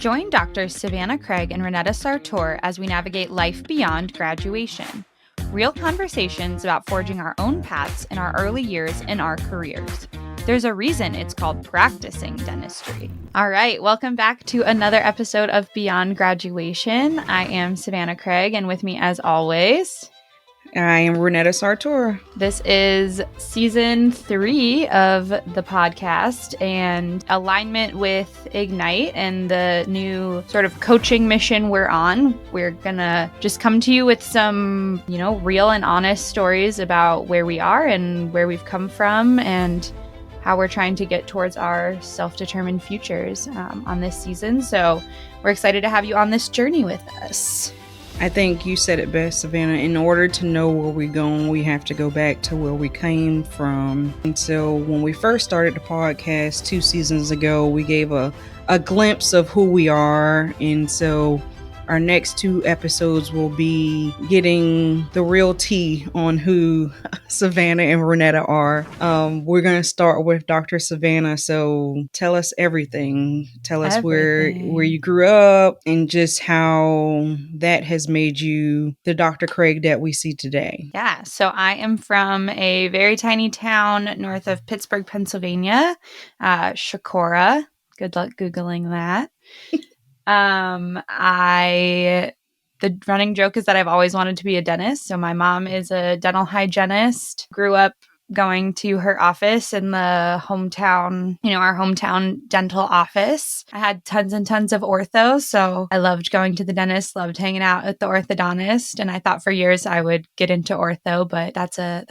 Join Drs. Savanah Craig and Ronnetta Sartor as we navigate life beyond graduation. Real conversations about forging our own paths in our early years in our careers. There's a reason it's called practicing dentistry. All right, welcome back to another episode of Beyond Graduation. I am Savanah Craig, and with me as always, I am Ronnetta Sartor. This is season 3 of the podcast, and alignment with Ignite and the new sort of coaching mission we're on. We're gonna just come to you with some, real and honest stories about where we are and where we've come from and how we're trying to get towards our self-determined futures on this season. So we're excited to have you on this journey with us. I think you said it best, Savanah. In order to know where we're going, we have to go back to where we came from. And so when we first started the podcast 2 seasons ago, we gave a glimpse of who we are. And so our next 2 episodes will be getting the real tea on who Savanah and Ronnetta are. We're going to start with Dr. Savanah. So tell us everything. Tell us where you grew up and just how that has made you the Dr. Craig that we see today. Yeah, so I am from a very tiny town north of Pittsburgh, Pennsylvania, Shikora. Good luck Googling that. The running joke is that I've always wanted to be a dentist. So my mom is a dental hygienist, grew up going to her office in the hometown, our hometown dental office. I had tons and tons of ortho. So I loved going to the dentist, loved hanging out with the orthodontist. And I thought for years I would get into ortho, but that's a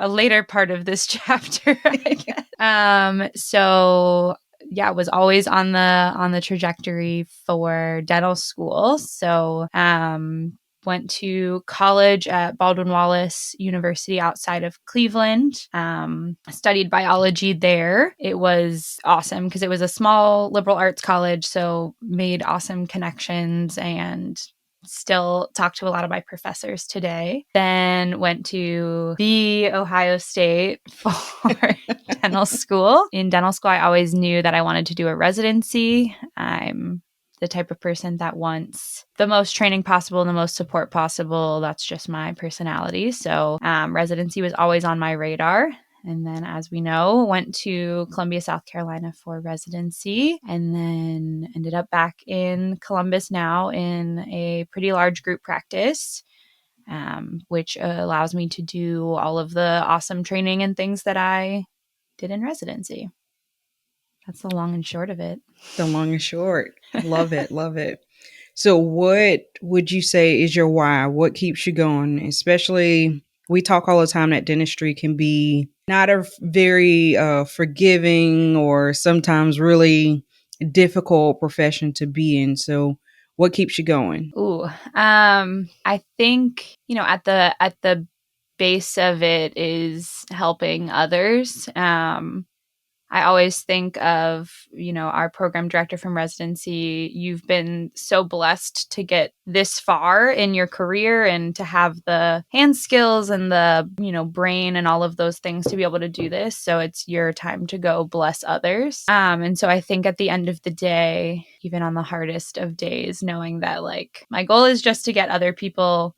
later part of this chapter, I guess. So yeah, was always on the trajectory for dental school. So went to college at Baldwin Wallace University outside of Cleveland. Studied biology there. It was awesome because it was a small liberal arts college, so made awesome connections and still talk to a lot of my professors today. Then went to the Ohio State for dental school. In dental school, I always knew that I wanted to do a residency. I'm the type of person that wants the most training possible and the most support possible. That's just my personality. So residency was always on my radar. And then, as we know, went to Columbia, South Carolina for residency, and then ended up back in Columbus now in a pretty large group practice, which allows me to do all of the awesome training and things that I did in residency. That's the long and short of it. The long and short. Love it. Love it. So what would you say is your why? What keeps you going? Especially, we talk all the time that dentistry can be not a very forgiving or sometimes really difficult profession to be in. So what keeps you going? I think, at the base of it is helping others. I always think of, our program director from residency. You've been so blessed to get this far in your career and to have the hand skills and the, brain and all of those things to be able to do this. So it's your time to go bless others. And so I think at the end of the day, even on the hardest of days, knowing that my goal is just to get other people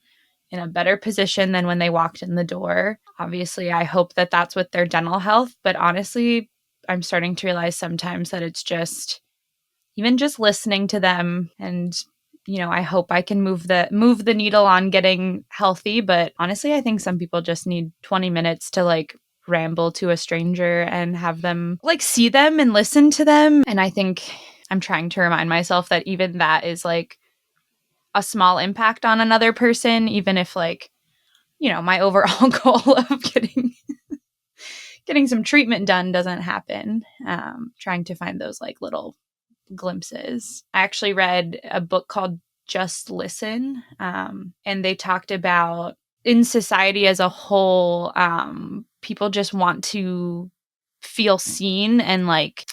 in a better position than when they walked in the door. Obviously, I hope that that's with their dental health, but honestly, I'm starting to realize sometimes that it's just even just listening to them, and I hope I can move the needle on getting healthy. But honestly, I think some people just need 20 minutes to ramble to a stranger and have them see them and listen to them. And I think I'm trying to remind myself that even that is a small impact on another person, even if my overall goal of getting some treatment done doesn't happen. Trying to find those little glimpses. I actually read a book called Just Listen, and they talked about in society as a whole, people just want to feel seen and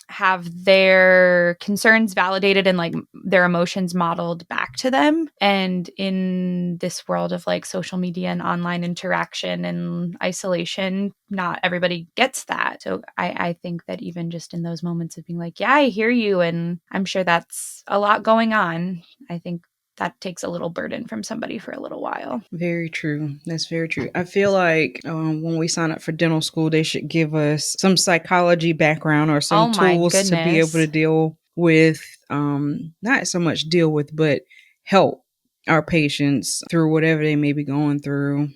have their concerns validated and their emotions modeled back to them. And in this world of like social media and online interaction and isolation, not everybody gets that. So I think that even just in those moments of being like, yeah, I hear you, and I'm sure that's a lot going on, I think that takes a little burden from somebody for a little while. Very true. That's very true. I feel like when we sign up for dental school, they should give us some psychology background or some tools to be able to deal with, not so much deal with, but help our patients through whatever they may be going through.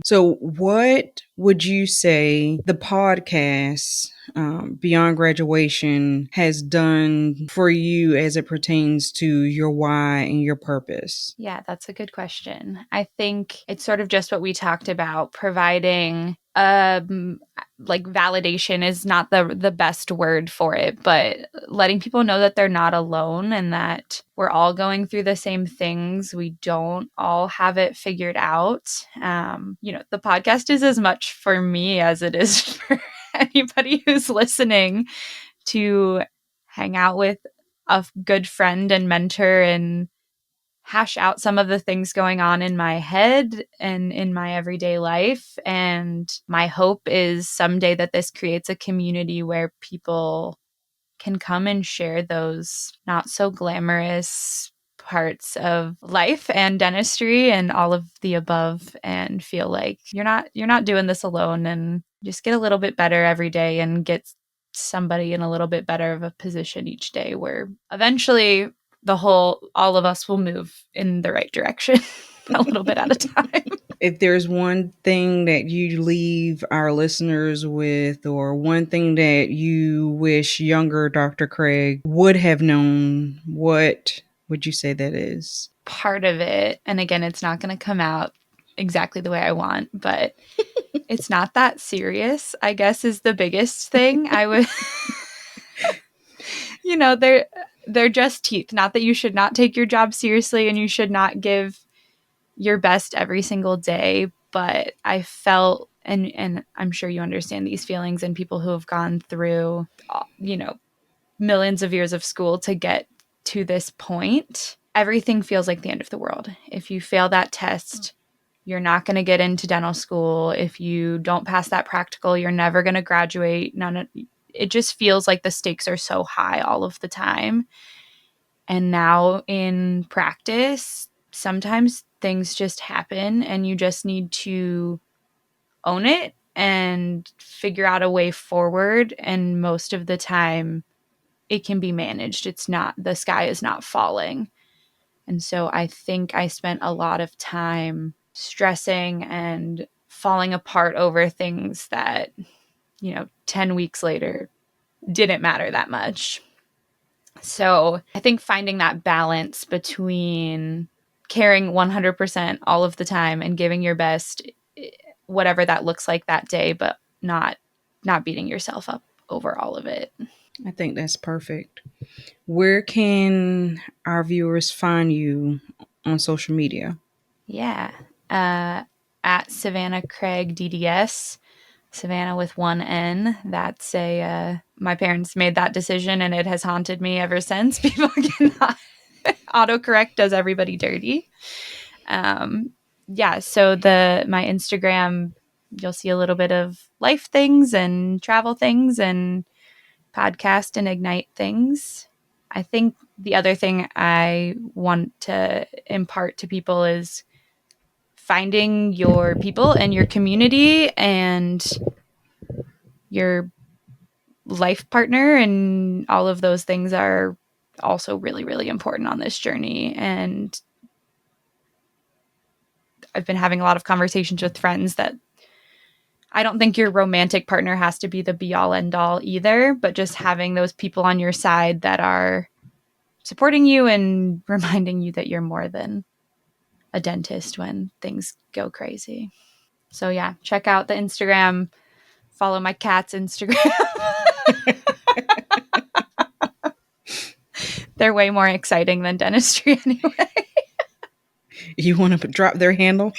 So what would you say the podcast Beyond Graduation has done for you as it pertains to your why and your purpose? Yeah, that's a good question. I think it's sort of just what we talked about, providing like validation is not the best word for it, but letting people know that they're not alone and that we're all going through the same things. We don't all have it figured out. The podcast is as much for me as it is for anybody who's listening, to hang out with a good friend and mentor and hash out some of the things going on in my head and in my everyday life. And my hope is someday that this creates a community where people can come and share those not so glamorous parts of life and dentistry and all of the above, and feel like you're not doing this alone, and just get a little bit better every day and get somebody in a little bit better of a position each day, where eventually all of us will move in the right direction a little bit at a time. If there's one thing that you leave our listeners with, or one thing that you wish younger Dr. Craig would have known, what would you say that is? Part of it, and again, it's not going to come out exactly the way I want, but it's not that serious, I guess, is the biggest thing. I would, they're just teeth. Not that you should not take your job seriously and you should not give your best every single day, but I felt, and I'm sure you understand these feelings, and people who have gone through, millions of years of school to get to this point, everything feels like the end of the world. If you fail that test, you're not going to get into dental school. If you don't pass that practical, you're never going to graduate. It just feels like the stakes are so high all of the time. And now in practice, sometimes things just happen and you just need to own it and figure out a way forward. And most of the time, it can be managed. The sky is not falling. And so I think I spent a lot of time stressing and falling apart over things that, 10 weeks later didn't matter that much. So I think finding that balance between caring 100% all of the time and giving your best, whatever that looks like that day, but not beating yourself up over all of it. I think that's perfect. Where can our viewers find you on social media? Yeah. At Savanah Craig DDS, Savanah with one N. That's my parents made that decision and it has haunted me ever since. People cannot, autocorrect does everybody dirty. So my Instagram, you'll see a little bit of life things and travel things and podcast and ignite things. I think the other thing I want to impart to people is finding your people and your community and your life partner, and all of those things are also really, really important on this journey. And I've been having a lot of conversations with friends that I don't think your romantic partner has to be the be all end all either, but just having those people on your side that are supporting you and reminding you that you're more than a dentist when things go crazy. So yeah, check out the Instagram, follow my cat's Instagram. They're way more exciting than dentistry anyway. You want to drop their handle?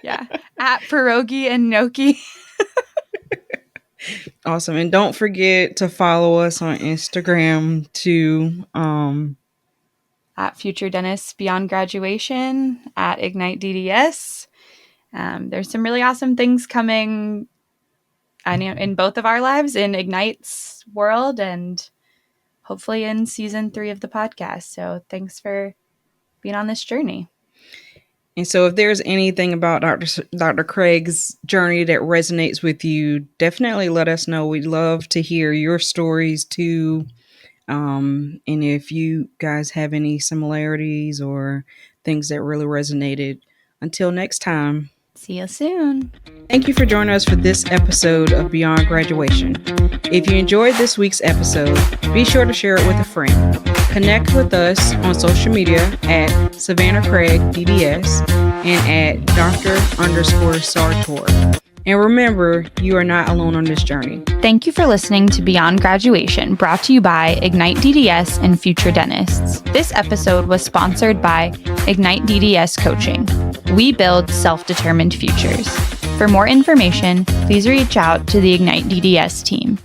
Yeah. At Pierogi and Gnocchi. Awesome. And don't forget to follow us on Instagram too. at Future Dentists Beyond Graduation, at Ignite DDS. There's some really awesome things coming, I know, in both of our lives, in Ignite's world and hopefully in season 3 of the podcast. So thanks for being on this journey. And so if there's anything about Dr. Craig's journey that resonates with you, definitely let us know. We'd love to hear your stories too. And if you guys have any similarities or things that really resonated. Until next time. See you soon. Thank you for joining us for this episode of Beyond Graduation. If you enjoyed this week's episode, be sure to share it with a friend. Connect with us on social media at Savanah Craig DDS and at Dr._Sartor. And remember, you are not alone on this journey. Thank you for listening to Beyond Graduation, brought to you by Ignite DDS and Future Dentists. This episode was sponsored by Ignite DDS Coaching. We build self-determined futures. For more information, please reach out to the Ignite DDS team.